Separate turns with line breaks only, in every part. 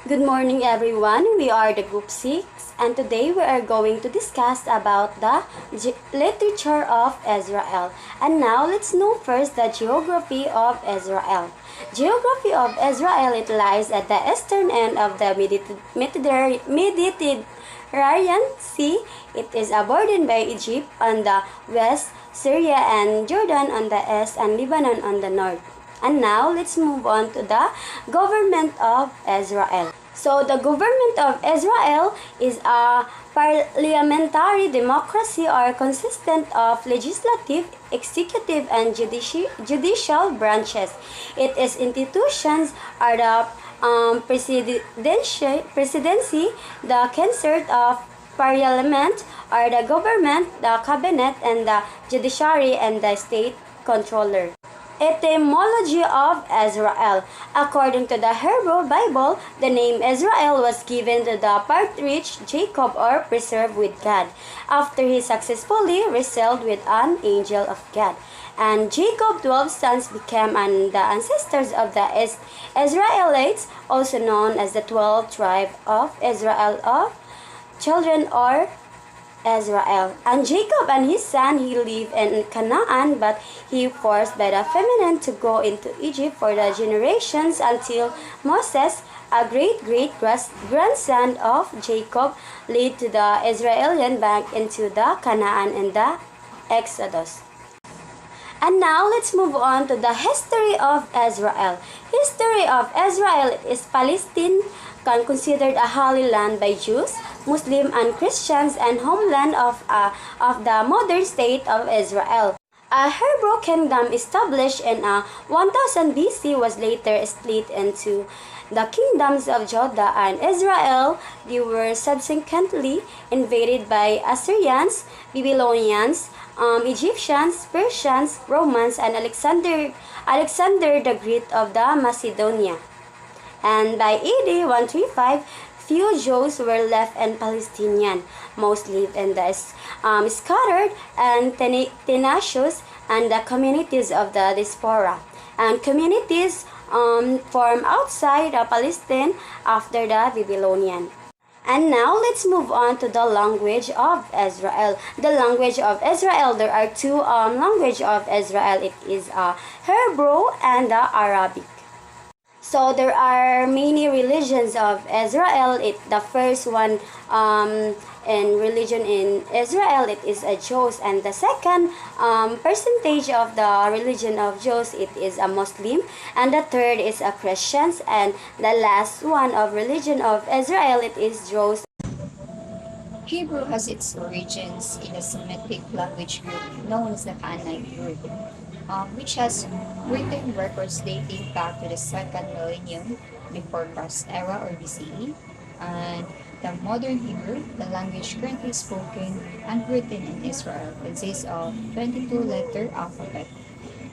Good morning everyone. We are the group 6 and today we are going to discuss about the literature of Israel. And now let's know first the geography of Israel. Geography of Israel, it lies at the eastern end of the Mediterranean Sea. It is bordered by Egypt on the west, Syria and Jordan on the east, and Lebanon on the north. And now let's move on to the government of Israel. So the government of Israel is a parliamentary democracy or consistent of legislative, executive and judicial branches. Its institutions are the presidency, the concert of parliament, or the government, the cabinet, and the judiciary and the state controller. Etymology of Israel. According to the Hebrew Bible, the name Israel was given to the partridge Jacob, or preserved with God, after he successfully wrestled with an angel of God. And Jacob's 12 sons became the ancestors of the Israelites, also known as the 12 tribe of Israel of children or Israel. And Jacob and his son, he lived in Canaan, but he forced by the feminine to go into Egypt for the generations until Moses, a great-great-grandson of Jacob, led to the Israelian back into the Canaan in the Exodus. And now let's move on to the history of Israel. History of Israel is Palestine, considered a holy land by Jews, Muslims, and Christians, and homeland of the modern state of Israel. A Hebrew kingdom established in 1000 BC was later split into the kingdoms of Judah and Israel. They were subsequently invaded by Assyrians, Babylonians, Egyptians, Persians, Romans, and Alexander the Great of the Macedonia. And by AD 135, few Jews were left in Palestinian. Most lived in the scattered and tenacious and the communities of the diaspora. And communities formed outside Palestine after the Babylonian. And now let's move on to the language of Israel. The language of Israel, there are two languages of Israel. It is Hebrew and the Arabic. So there are many religions of Israel. The first one in religion in Israel, it is a Jews, and the second percentage of the religion of Jews, it is a Muslim, and the third is a Christians, and the last one of religion of Israel, it is Jews.
Hebrew has its origins in a Semitic language group known as the Canaanite group, which has written records dating back to the second millennium before Christ era or BCE, and the modern Hebrew, the language currently spoken and written in Israel, consists of 22-letter alphabet.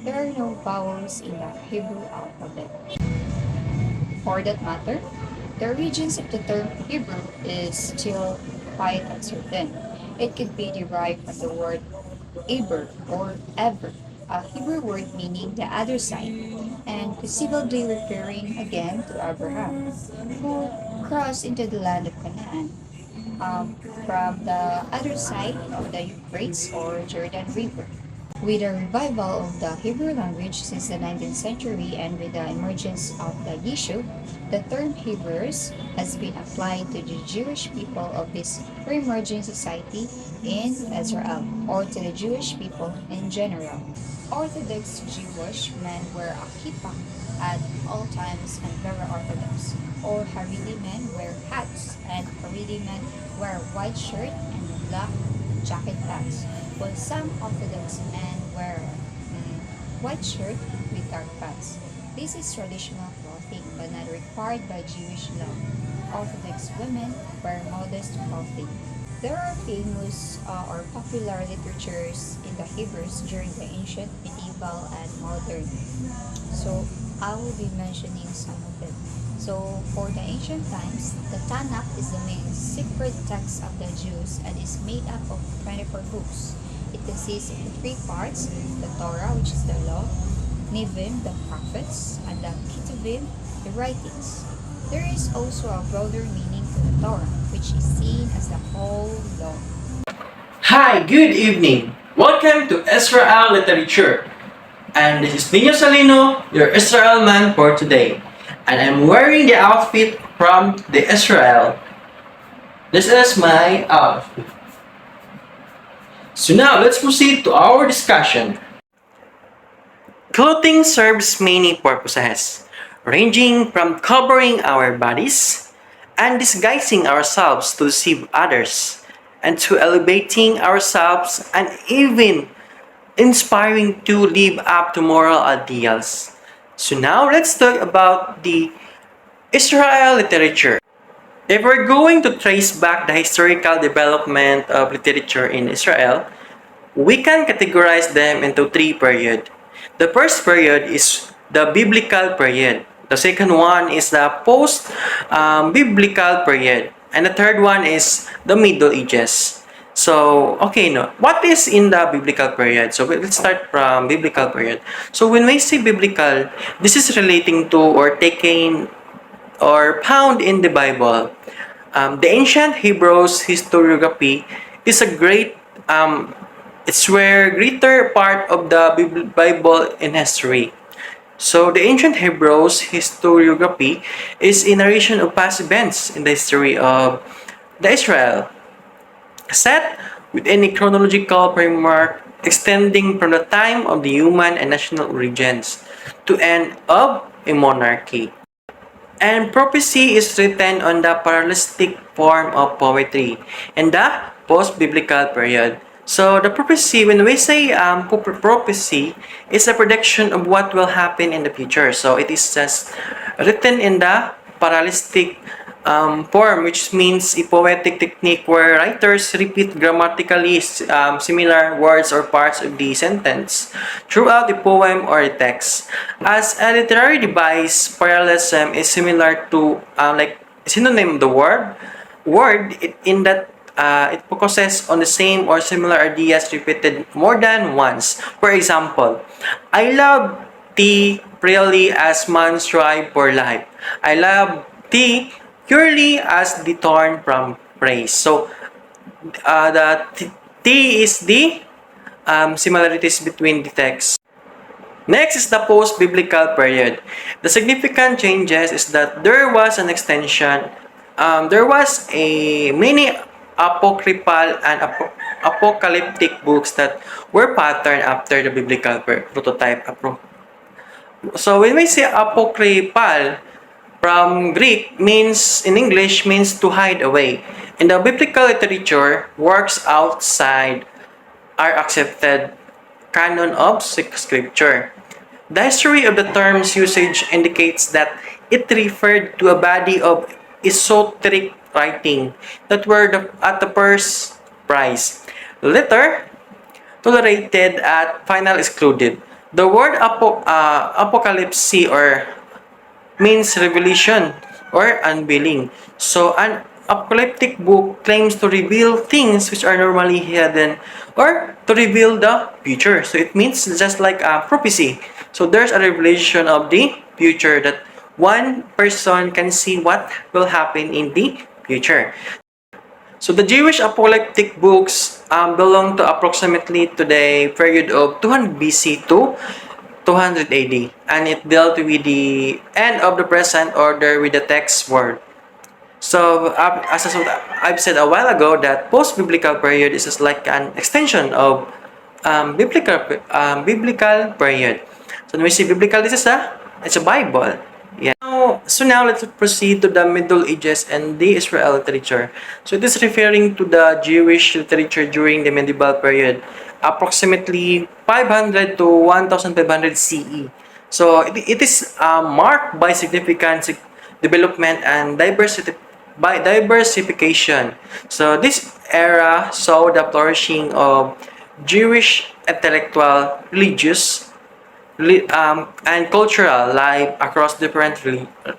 There are no vowels in the Hebrew alphabet. For that matter, the origins of the term Hebrew is still quite uncertain. It could be derived from the word Eber or Ever, a Hebrew word meaning the other side, and conceivably referring again to Abraham, who crossed into the land of Canaan from the other side of the Euphrates or Jordan River. With the revival of the Hebrew language since the 19th century and with the emergence of the Yishuv, the term Hebrews has been applied to the Jewish people of this re-emerging society in Israel, or to the Jewish people in general. Orthodox Jewish men wear a kippah at all times and very orthodox, or Haredi men wear hats, and Haredi men wear white shirt and black jacket pants, while some Orthodox men wear white shirt with dark pants. This is traditional clothing but not required by Jewish law. Orthodox women wear modest clothing. There are famous or popular literatures in the Hebrews during the ancient, medieval, and modern. So I will be mentioning some of them. So for the ancient times, the Tanakh is the main sacred text of the Jews and is made up of 24 books. It consists of three parts: the Torah, which is the law, Nevi'im, the prophets, and the Ketuvim, the writings. There is also a broader meaning to the Torah, which is seen as the whole law.
Hi, good evening. Welcome to Israel Literature. And this is Nino Salino, your Israel man for today. And I'm wearing the outfit from the Israel. This is my outfit. So now let's proceed to our discussion. Clothing serves many purposes, ranging from covering our bodies and disguising ourselves to deceive others, and to elevating ourselves and even inspiring to live up to moral ideals. So now let's talk about the Israel literature. If we're going to trace back the historical development of literature in Israel, we can categorize them into three periods. The first period is the biblical period. The second one is the post-biblical period. And the third one is the Middle Ages. So, okay, no. What is in the biblical period? So, let's start from biblical period. So, when we say biblical, this is relating to or taken or found in the Bible. The ancient Hebrews historiography is a great, it's where greater part of the Bible in history. So the ancient Hebrews historiography is a narration of past events in the history of the Israel, set within a chronological framework extending from the time of the human and national origins to end of a monarchy. And prophecy is written on the parallelistic form of poetry in the post-biblical period. So the prophecy, when we say prophecy, is a prediction of what will happen in the future. So it is just written in the parallelistic form, which means a poetic technique where writers repeat grammatically similar words or parts of the sentence throughout the poem or the text. As a literary device, parallelism is similar to like synonym of the word in that it focuses on the same or similar ideas repeated more than once. For example, I love thee purely as man strive for life. I love thee purely as the torn from praise. So, the T is the similarities between the texts. Next is the post-biblical period. The significant changes is that there was an extension, there was a many apocryphal and apocalyptic books that were patterned after the biblical prototype. So when we say apocryphal, from Greek means in English means to hide away. In the biblical literature, works outside are accepted canon of scripture. The history of the term's usage indicates that it referred to a body of esoteric writing that were at the first price. Later, tolerated at final excluded. The word apocalypse or means revelation or unveiling. So an apocalyptic book claims to reveal things which are normally hidden or to reveal the future. So it means just like a prophecy. So there's a revelation of the future that one person can see what will happen in the future. So the Jewish apocalyptic books belong to approximately to the period of 200 BC to 200 AD, and it dealt with the end of the present order with the text word. So, as I've said a while ago, that post-biblical period is just like an extension of biblical period. So, when we say biblical, it's a Bible. Yeah. Now let's proceed to the Middle Ages and the Israel literature. So, it is referring to the Jewish literature during the medieval period, approximately 500 to 1500 CE. So it is marked by significant development and diversification. So this era saw the flourishing of Jewish intellectual, religious, and cultural life across different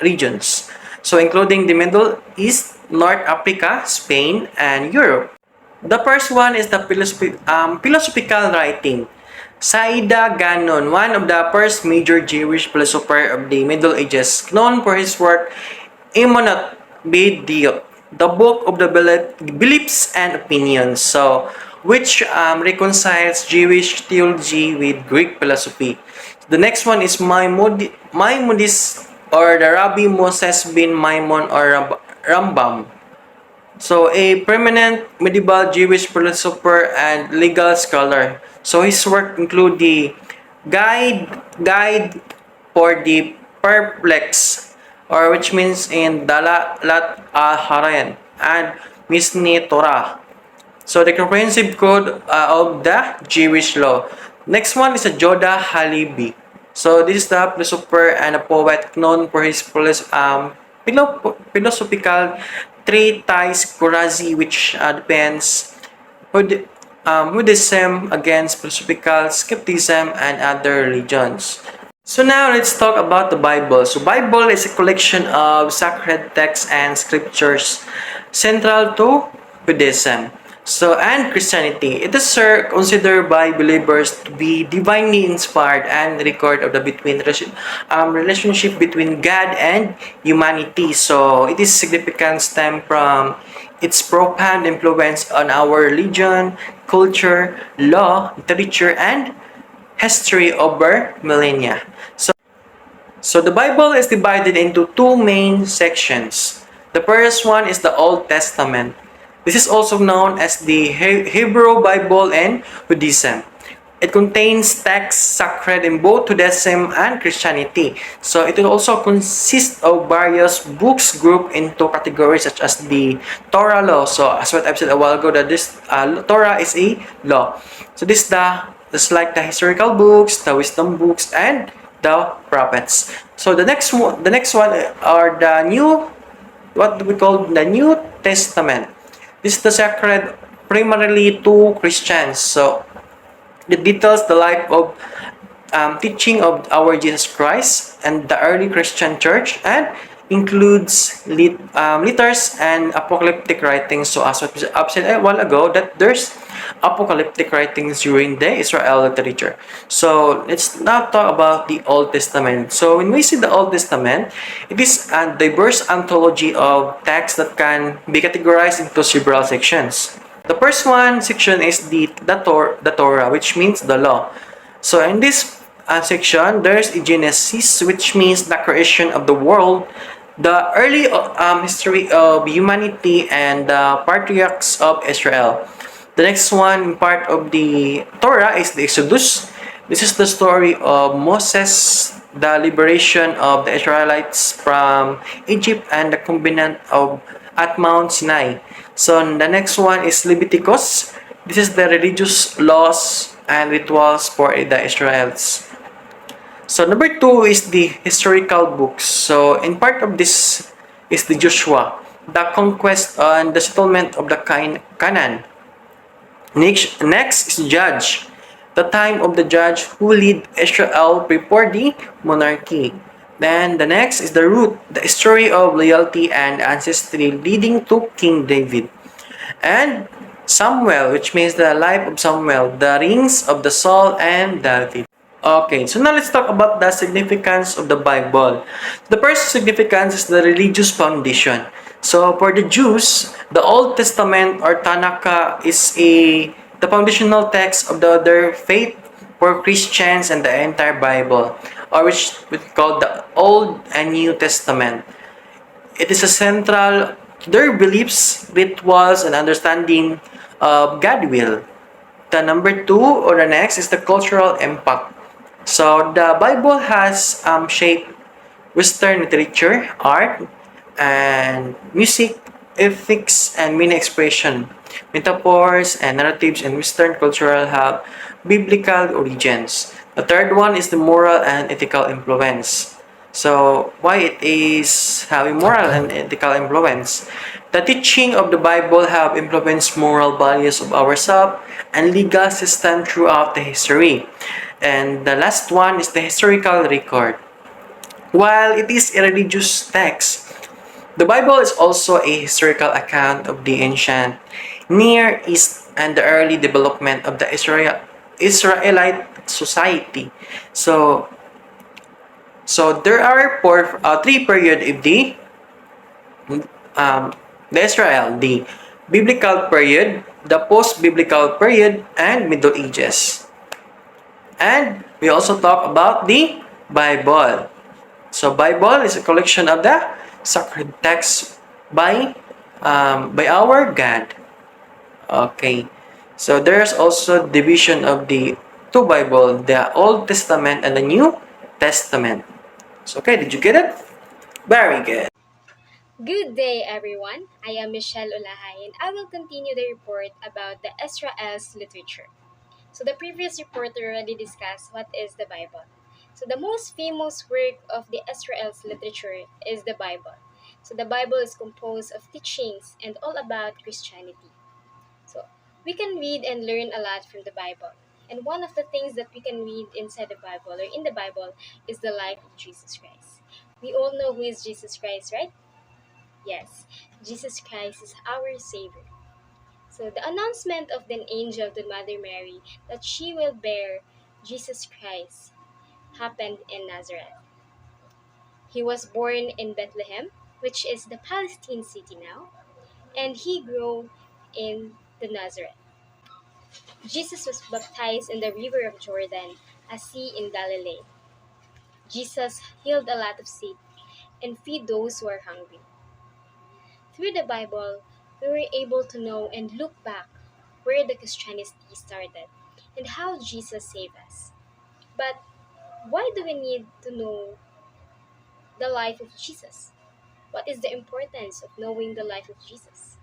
regions. So including the Middle East, North Africa, Spain, and Europe. The first one is the philosophical writing. Saida Ganon, one of the first major Jewish philosopher of the Middle Ages, known for his work Imonot be the book of the beliefs and opinions. So, which reconciles Jewish theology with Greek philosophy. The next one is Maimonides, or the Rabbi Moses bin Maimon, or Rambam. So, a prominent medieval Jewish philosopher and legal scholar. So, his work include the Guide for the Perplexed, or which means in Dalalat al-Harayan and Mishneh Torah. So, the comprehensive code of the Jewish law. Next one is a Joda Halevi. So, this is the philosopher and a poet known for his philosophical treatise Kurazi, which depends Buddhism against philosophical skepticism and other religions. So now let's talk about the Bible. So Bible is a collection of sacred texts and scriptures central to Buddhism. So and Christianity. It is considered by believers to be divinely inspired and record of the relationship between God and humanity. So it is significant stem from its profound influence on our religion, culture, law, literature, and history over millennia. So the Bible is divided into two main sections. The first one is the Old Testament. This is also known as the Hebrew Bible and Buddhism. It contains texts sacred in both Judaism and Christianity. So it will also consist of various books grouped into categories such as the Torah law. So as what I've said a while ago, that this Torah is a law. So this is like the historical books, the wisdom books, and the prophets. So the next one are the what we call the New Testament. This is the sacred primarily to Christians. So it details the life of teaching of our Jesus Christ and the early Christian church, and includes letters and apocalyptic writings. So as I've said a while ago, that there's apocalyptic writings during the Israel literature. So let's now talk about the Old Testament. So when we see the Old Testament, it is a diverse anthology of texts that can be categorized into several sections. The first one section is the Torah, which means the law. So in this section, there's a Genesis, which means the creation of the world, the early history of humanity, and the patriarchs of Israel. The next one part of the Torah is the Exodus. This is the story of Moses, the liberation of the Israelites from Egypt, and the covenant of at Mount Sinai. So the next one is Leviticus. This is the religious laws and rituals for the Israelites. So number 2 is the historical books. So in part of this is the Joshua, the conquest and the settlement of the Canaan. Next is Judge, the time of the judge who lead Israel before the monarchy. Then the next is the Ruth, the story of loyalty and ancestry leading to King David. And Samuel, which means the life of Samuel, the rings of the Saul and David. Okay, so now let's talk about the significance of the Bible. The first significance is the religious foundation. So for the Jews, the Old Testament or Tanakh is the foundational text of their faith. For Christians and the entire Bible, or which we call the Old and New Testament. It is a central to their beliefs, rituals, and understanding of God's will. The number 2 or the next is the cultural impact. So the Bible has shaped Western literature, art, and music, ethics, and meaning expression. Metaphors and narratives in Western cultural have biblical origins. The third one is the moral and ethical influence. So why it is having moral and ethical influence? The teaching of the Bible have influenced moral values of ourselves and legal system throughout the history. And the last one is the historical record. While it is a religious text, the Bible is also a historical account of the ancient Near East and the early development of the Israelite society. So there are three periods of the um, the Israel, the biblical period, the post-biblical period, and Middle Ages. And we also talk about the Bible. So Bible is a collection of the sacred texts by our God. Okay. So there's also division of the two Bible, the Old Testament and the New Testament. So, okay, did you get it? Very good.
Good day, everyone. I am Michelle Ulahay, and I will continue the report about the Israel's literature. So, the previous reporter already discussed what is the Bible. So, the most famous work of the Israel's literature is the Bible. So, the Bible is composed of teachings and all about Christianity. So, we can read and learn a lot from the Bible. And one of the things that we can read inside the Bible or in the Bible is the life of Jesus Christ. We all know who is Jesus Christ, right? Yes, Jesus Christ is our Savior. So the announcement of the angel to Mother Mary that she will bear Jesus Christ happened in Nazareth. He was born in Bethlehem, which is the Palestine city now, and he grew in the Nazareth. Jesus was baptized in the river of Jordan, a sea in Galilee. Jesus healed a lot of sick and feed those who are hungry. Through the Bible, we were able to know and look back where the Christianity started and how Jesus saved us. But why do we need to know the life of Jesus? What is the importance of knowing the life of Jesus?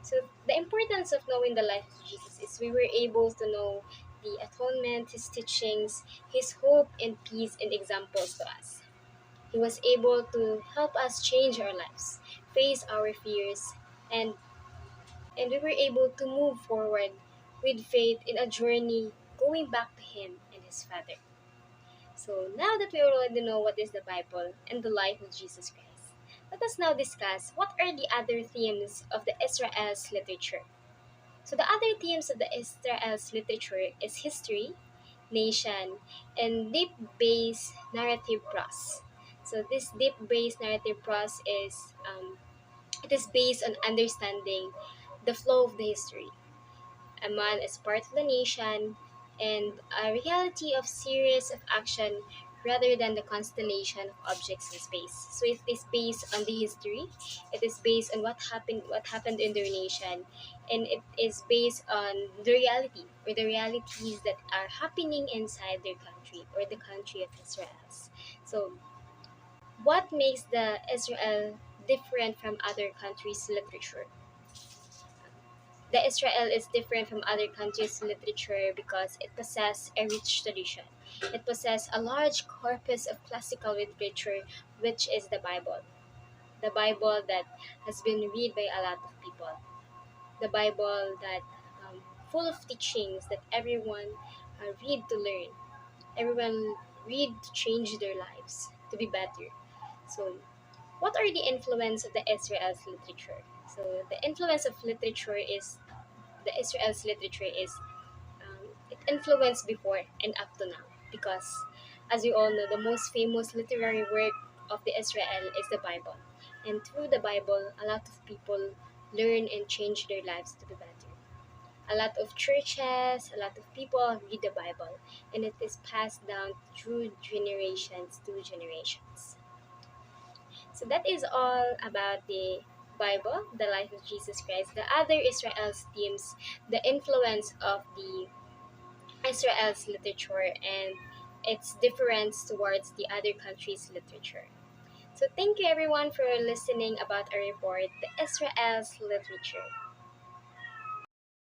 So, the importance of knowing the life of Jesus is we were able to know the atonement, his teachings, his hope and peace and examples to us. He was able to help us change our lives, face our fears, and we were able to move forward with faith in a journey going back to Him and His Father. So now that we already know what is the Bible and the life of Jesus Christ, let us now discuss what are the other themes of the Israel's literature. So the other themes of the Israel's literature is history, nation, and deep-based narrative prose. So this deep-based narrative prose is it is based on understanding the flow of the history. A man is part of the nation, and a reality of series of action rather than the constellation of objects in space. So it is based on the history, it is based on what happened in their nation, and it is based on the reality or the realities that are happening inside their country or the country of Israel. So what makes the Israel different from other countries' literature? The Israel is different from other countries' literature because it possesses a rich tradition. It possesses a large corpus of classical literature, which is the Bible. The Bible that has been read by a lot of people. The Bible that full of teachings that everyone read to learn. Everyone read to change their lives to be better. So what are the influence of the Israel's literature? So the influence of literature is the Israel's literature is it influenced before and up to now because as you all know the most famous literary work of the Israel is the Bible, and through the Bible a lot of people learn and change their lives to be better. A lot of churches, a lot of people read the Bible, and it is passed down through generations to generations. So that is all about the Bible, the life of Jesus Christ. The other Israel's themes, the influence of the Israel's literature and its difference towards the other countries' literature. So thank you everyone for listening about our report, the Israel's literature.